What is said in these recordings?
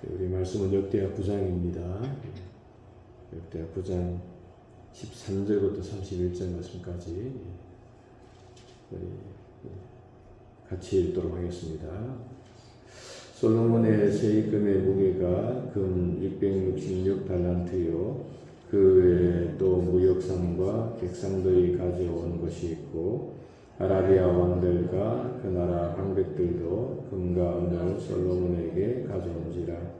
우리 말씀은 역대하 9장입니다. 역대하 9장 13절부터 31절 말씀까지 우리 같이 읽도록 하겠습니다. 솔로몬의 세입금의 무게가 금 666달란트요. 그 외에 또 무역상과 객상들이 가져온 것이 있고 아라비아 왕들과 그 나라 방백들도 금과 은을 솔로몬에게 가져온지라.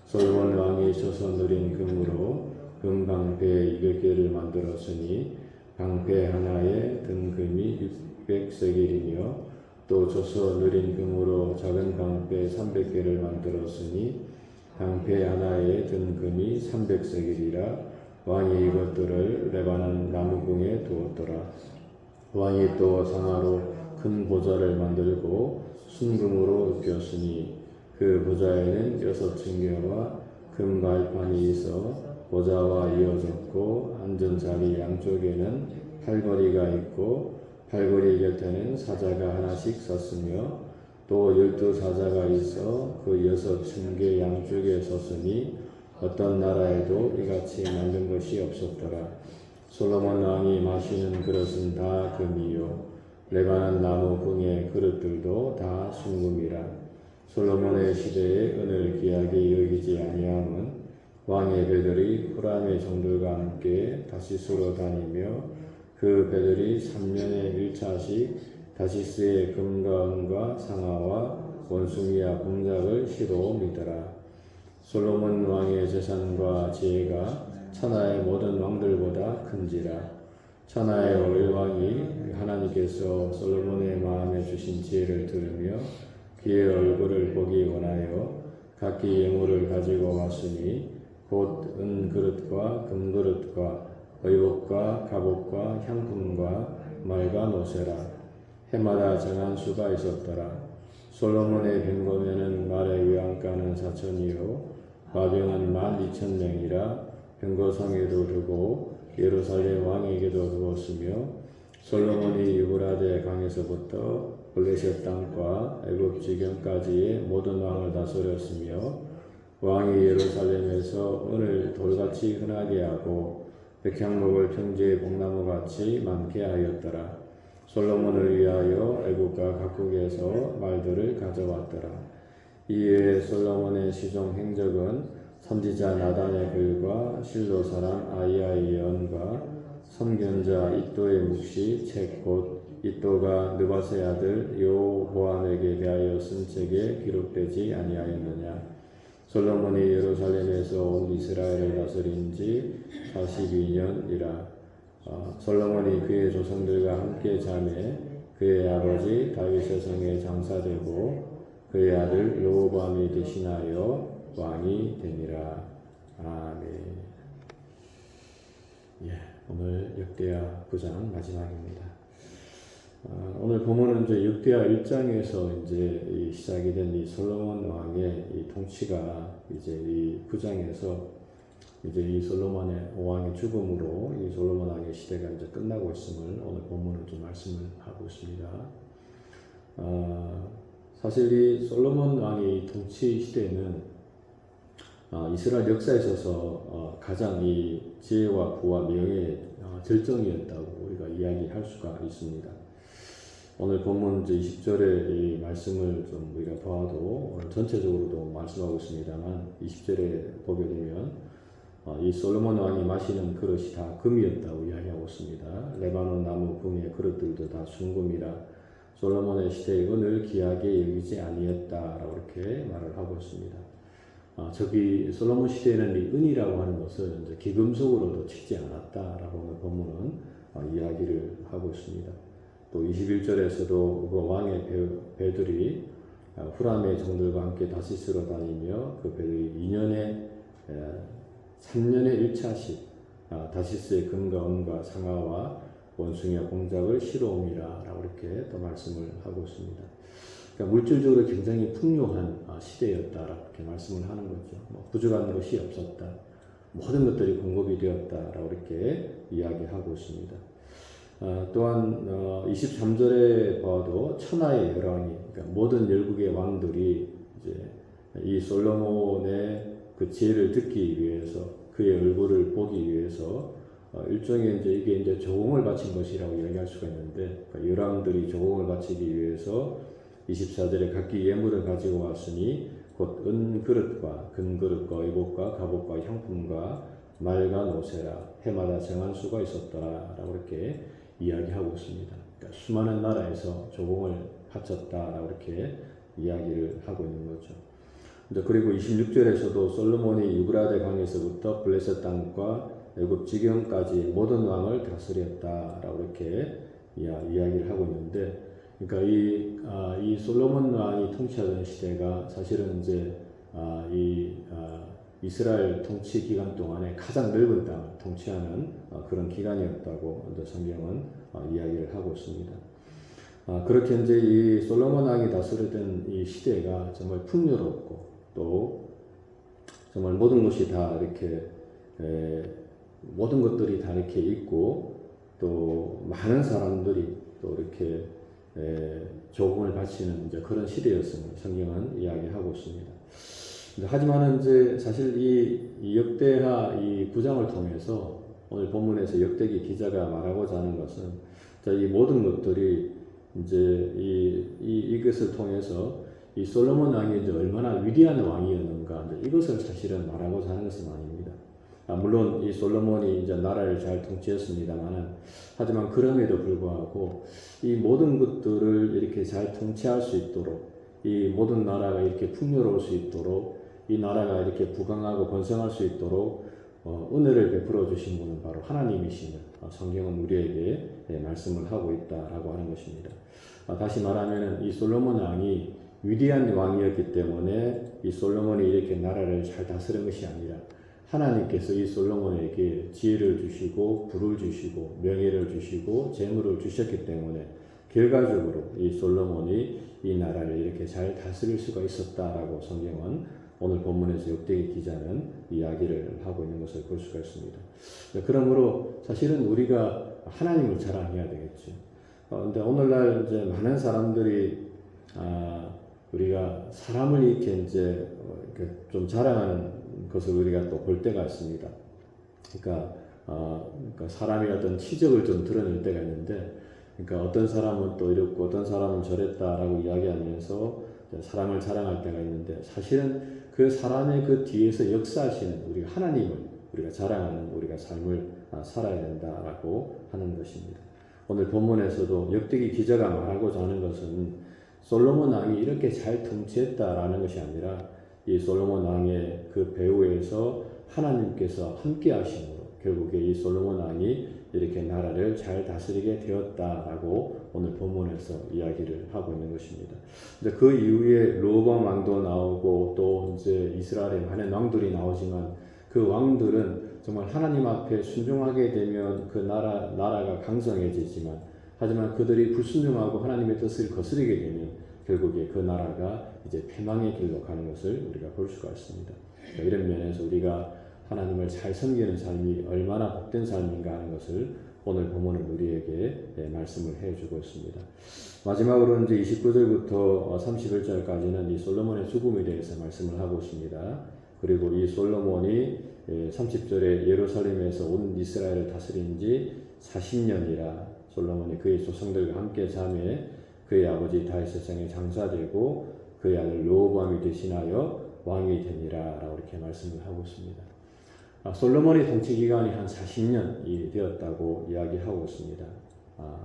솔로몬 왕이 쳐서 누린 금으로 금 방패 200개를 만들었으니 방패 하나에 든 금이 600세겔이며 또 쳐서 누린 금으로 작은 방패 300개를 만들었으니 방패 하나에 든 금이 300세겔이라. 왕이 이것들을 레바논 나무궁에 두었더라. 왕이 또 상하로 큰 보좌를 만들고 순금으로 입혔으니 그 보좌에는 6층계와 금 발판이 있어 보좌와 이어졌고 앉은 자리 양쪽에는 팔걸이가 있고 팔걸이 곁에는 사자가 하나씩 섰으며 또 12사자가 있어 그 6층계 양쪽에 섰으니 어떤 나라에도 이같이 만든 것이 없었더라. 솔로몬 왕이 마시는 그릇은 다 금이요 레바논 나무 궁의 그릇들도 다 순금이라. 솔로몬의 시대에 은을 귀하게 여기지 아니함은 왕의 배들이 후람의 종들과 함께 다시스로 다니며 그 배들이 3년에 1차씩 다시스의 금과 은과 상아와 원숭이와 공작을 실어옵니더라. 솔로몬 왕의 재산과 지혜가 천하의 모든 왕들보다 큰지라. 천하의 왕이 하나님께서 솔로몬의 마음에 주신 지혜를 들으며 그의 얼굴을 보기 원하여 각기 예물을 가지고 왔으니 곧 은그릇과 금그릇과 의복과 갑옷과 향품과 말과 노새라. 해마다 정한 수가 있었더라. 솔로몬의 병거면은 말의 외양가는 4천이요 마병은 12,000명이라. 병거성에도 두고 예루살렘 왕에게도 두었으며 솔로몬이 유브라데 강에서부터 블레셋 땅과 애굽 지경까지의 모든 왕을 다스렸으며 왕이 예루살렘에서 은을 돌같이 흔하게 하고 백향목을 평지의 복나무같이 많게 하였더라. 솔로몬을 위하여 애국과 각국에서 말들을 가져왔더라. 이에 솔로몬의 시종 행적은 선지자 나단의 글과 실로 사람 아이야의 예언과 선견자 이또의 묵시 책 곧 이또가 느바세 아들 여호보암에게 대하여 쓴 책에 기록되지 아니하였느냐. 솔로몬이 예루살렘에서 온 이스라엘을 다스린 지 42년이라. 솔로몬이 그의 조상들과 함께 자매 그의 아버지 다윗의 성에 장사되고 그의 아들 르호보암이 대신하여 왕이 되니라. 아멘. 오늘 역대하 9장 마지막입니다. 오늘 본문은 이제 역대하 1장에서 이제 시작이 된 이 솔로몬 왕의 이 통치가 이제 이 9장에서 이제 이 솔로몬의 왕의 죽음으로 이 솔로몬 왕의 시대가 이제 끝나고 있음을 오늘 본문은 좀 말씀을 하고 있습니다. 사실 이 솔로몬 왕의 통치 시대는 이스라엘 역사에 있어서 가장 이 지혜와 부와 명예의 절정이었다고 우리가 이야기할 수가 있습니다. 오늘 본문 20절의 이 말씀을 좀 우리가 봐도 오늘 전체적으로도 말씀하고 있습니다만 20절에 보게 되면 이 솔로몬 왕이 마시는 그릇이 다 금이었다고 이야기하고 있습니다. 레바논 나무 궁의 그릇들도 다 순금이라. 솔로몬의 시대의 은을 귀하게 여기지 아니했다라고 이렇게 말을 하고 있습니다. 저기 솔로몬 시대에는 이 은이라고 하는 것을 이제 기금속으로도 치지 않았다라고 오늘 본문은 이야기를 하고 있습니다. 또 21절에서도 그 왕의 배들이 후람의 종들과 함께 다시스로 다니며 그 배들이 3년에 1차씩 다시스의 금과 은과 상아와 원숭이와 공작을 실어옵니다 라고 이렇게 또 말씀을 하고 있습니다. 그러니까 물질적으로 굉장히 풍요한 시대였다라고 이렇게 말씀을 하는 거죠. 부족한 것이 없었다. 모든 것들이 공급이 되었다라고 이렇게 이야기하고 있습니다. 또한 23절에 봐도 천하의 열왕이, 그러니까 모든 열국의 왕들이 이제 이 솔로몬의 그 지혜를 듣기 위해서 그의 얼굴을 보기 위해서 일종의 이게 이제 조공을 바친 것이라고 이야기할 수가 있는데 그러니까 열왕들이 조공을 바치기 위해서 24절에 각기 예물을 가지고 왔으니 곧 은그릇과 금그릇과 의복과 갑옷과 향품과 말과 노새라 해마다 정한 수가 있었더라 라고 이렇게 이야기하고 있습니다. 그러니까 수많은 나라에서 조공을 바쳤다라고 이렇게 이야기를 하고 있는 거죠. 그리고 26절에서도 솔로몬이 유브라데 강에서부터 블레셋 땅과 애굽 지경까지 모든 왕을 다스렸다라고 이렇게 이야기를 하고 있는데, 그러니까 이 솔로몬 왕이 통치하던 시대가 사실은 이제 이스라엘 통치 기간 동안에 가장 넓은 땅을 통치하는 그런 기간이었다고 성경은 이야기를 하고 있습니다. 그렇게 이제 이 솔로몬 왕이 다스리던 이 시대가 정말 풍요롭고 또 정말 모든 것이 다 이렇게 모든 것들이 다 이렇게 있고 또 많은 사람들이 또 이렇게 조공을 바치는 이제 그런 시대였음을 성경은 이야기하고 있습니다. 하지만 이제 사실 이 역대하 이 9장을 통해서 오늘 본문에서 역대기 기자가 말하고자 하는 것은 이 모든 것들이 이제 이것을 통해서 이 솔로몬 왕이 이제 얼마나 위대한 왕이었는가 이것을 사실은 말하고자 하는 것은 아닙니다. 물론 이 솔로몬이 이제 나라를 잘 통치했습니다만은 하지만 그럼에도 불구하고 이 모든 것들을 이렇게 잘 통치할 수 있도록 이 모든 나라가 이렇게 풍요로울 수 있도록 이 나라가 이렇게 부강하고 번성할 수 있도록 은혜를 베풀어 주신 분은 바로 하나님이심을 성경은 우리에게 말씀을 하고 있다라고 하는 것입니다. 다시 말하면 이 솔로몬 왕이 위대한 왕이었기 때문에 이 솔로몬이 이렇게 나라를 잘 다스린 것이 아니라 하나님께서 이 솔로몬에게 지혜를 주시고 부를 주시고 명예를 주시고 재물을 주셨기 때문에 결과적으로 이 솔로몬이 이 나라를 이렇게 잘 다스릴 수가 있었다라고 성경은 오늘 본문에서 역대기 기자는 이야기를 하고 있는 것을 볼 수가 있습니다. 그러므로 사실은 우리가 하나님을 자랑해야 되겠죠. 근데 오늘날 이제 많은 사람들이 우리가 사람을 이렇게 이제 좀 자랑하는 것을 우리가 또 볼 때가 있습니다. 그러니까 사람이 어떤 치적을 좀 드러낼 때가 있는데, 그러니까 어떤 사람은 또 이렇고 어떤 사람은 저랬다라고 이야기하면서 사람을 자랑할 때가 있는데, 사실은 그 사람의 그 뒤에서 역사하시는 우리가 하나님을 우리가 자랑하는 우리가 삶을 살아야 된다라고 하는 것입니다. 오늘 본문에서도 역대기 기자가 말하고자 하는 것은 솔로몬 왕이 이렇게 잘 통치했다라는 것이 아니라 이 솔로몬 왕의 그 배후에서 하나님께서 함께 하심으로 결국에 이 솔로몬 왕이 이렇게 나라를 잘 다스리게 되었다라고 오늘 본문에서 이야기를 하고 있는 것입니다. 근데 그 이후에 르호보암 왕도 나오고 또 이제 이스라엘에 많은 왕들이 나오지만 그 왕들은 정말 하나님 앞에 순종하게 되면 그 나라가 강성해지지만 하지만 그들이 불순종하고 하나님의 뜻을 거스르게 되면 결국에 그 나라가 이제 패망의 길로 가는 것을 우리가 볼 수가 있습니다. 그러니까 이런 면에서 우리가 하나님을 잘 섬기는 삶이 얼마나 복된 삶인가 하는 것을 오늘 본문은 우리에게 말씀을 해주고 있습니다. 마지막으로 이제 29절부터 31절까지는 이 솔로몬의 죽음에 대해서 말씀을 하고 있습니다. 그리고 이 솔로몬이 30절에 예루살렘에서 온 이스라엘을 다스린 지 40년이라 솔로몬이 그의 조상들과 함께 잠에 그의 아버지 다윗의 성에 장사되고 그의 아들 르호보암이 대신하여 왕이 되니라 라고 이렇게 말씀을 하고 있습니다. 솔로몬의 통치 기간이 한 40년이 되었다고 이야기하고 있습니다.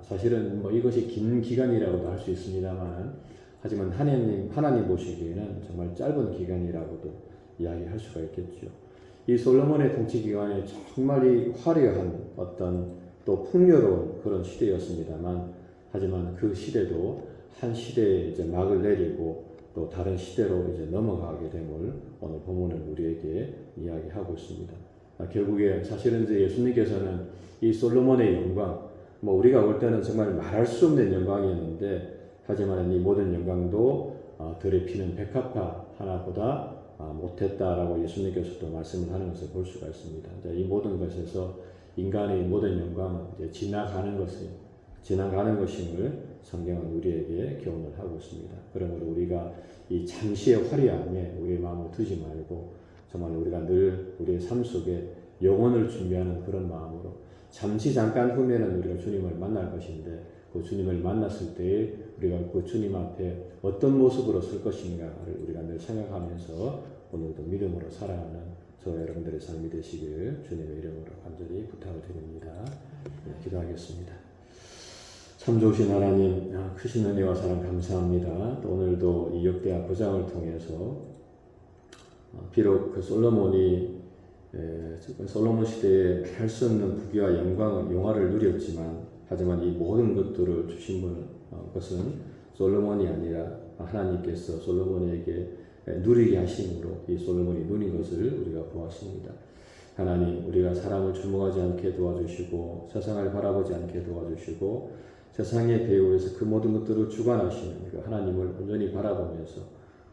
사실은 이것이 긴 기간이라고도 할 수 있습니다만, 하지만 하나님 보시기에는 정말 짧은 기간이라고도 이야기할 수가 있겠죠. 이 솔로몬의 통치 기간이 정말 화려한 어떤 또 풍요로운 그런 시대였습니다만, 하지만 그 시대도 한 시대에 이제 막을 내리고 또 다른 시대로 이제 넘어가게 됨을 오늘 본문은 우리에게 이야기하고 있습니다. 결국에 사실은 이제 예수님께서는 이 솔로몬의 영광, 우리가 볼 때는 정말 말할 수 없는 영광이었는데, 하지만 이 모든 영광도 들에 피는 백합화 하나보다 못했다라고 예수님께서도 말씀을 하는 것을 볼 수가 있습니다. 이 모든 것에서 인간의 모든 영광은 이제 지나가는 것임을 성경은 우리에게 교훈을 하고 있습니다. 그러므로 우리가 이 잠시의 화려함에 우리의 마음을 두지 말고 정말 우리가 늘 우리의 삶 속에 영혼을 준비하는 그런 마음으로 잠깐 후면은 우리가 주님을 만날 것인데 그 주님을 만났을 때에 우리가 그 주님 앞에 어떤 모습으로 설 것인가를 우리가 늘 생각하면서 오늘도 믿음으로 살아가는 저와 여러분들의 삶이 되시길 주님의 이름으로 간절히 부탁을 드립니다. 네, 기도하겠습니다. 참 좋으신 하나님, 크신 은혜와 사랑 감사합니다. 또 오늘도 이 역대하 9장을 통해서 비록 그 솔로몬이 솔로몬 시대에 할 수 없는 부귀와 영화를 누렸지만 하지만 이 모든 것들을 주신 것은 솔로몬이 아니라 하나님께서 솔로몬에게 누리게 하심으로 이 솔로몬이 누린 것을 우리가 보았습니다. 하나님, 우리가 사람을 주목하지 않게 도와주시고 세상을 바라보지 않게 도와주시고 세상의 배후에서 그 모든 것들을 주관하시는 그 하나님을 온전히 바라보면서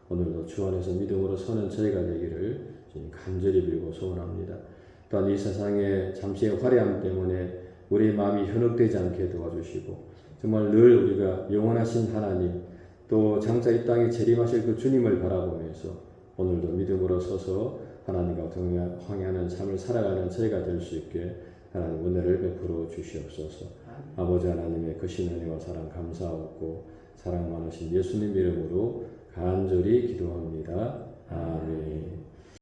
오늘도 주 안에서 믿음으로 서는 저희가 되기를 간절히 빌고 소원합니다. 또한 이 세상의 잠시의 화려함 때문에 우리의 마음이 현혹되지 않게 도와주시고 정말 늘 우리가 영원하신 하나님 또 장차 이 땅에 재림하실 그 주님을 바라보면서 오늘도 믿음으로 서서 하나님과 동행하는 삶을 살아가는 저희가 될 수 있게 하나님 은혜를 베풀어 주시옵소서. 아버지 하나님의 크신 은혜와 사랑 감사하고 사랑 많으신 예수님 이름으로 간절히 기도합니다. 아멘.